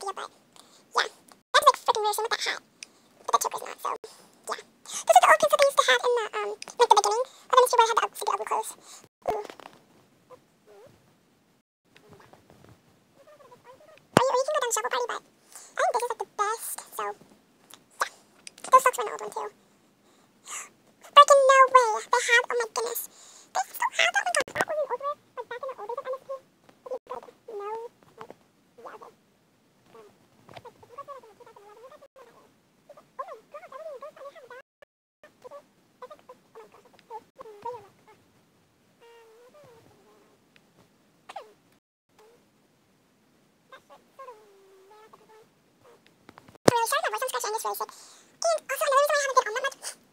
idea, but yeah. That was like freaking really same with that hat. But the choker's not, so yeah. This is the old pins that they used to have in the, like the beginning of the mystery where I had the super ugly clothes. Ooh. Or you can go down Shovel Party, but I think this is like the best, so yeah. Those socks were an old one too. Freaking no way. They had, oh my goodness. They still have that. Oh my god, that was an old one. Like back in the old days of MSP. It is good. No, like, yeah, okay. I'm really sorry, my voice, I'm scratching, I'm just really sick. And also, another reason why I haven't been on that much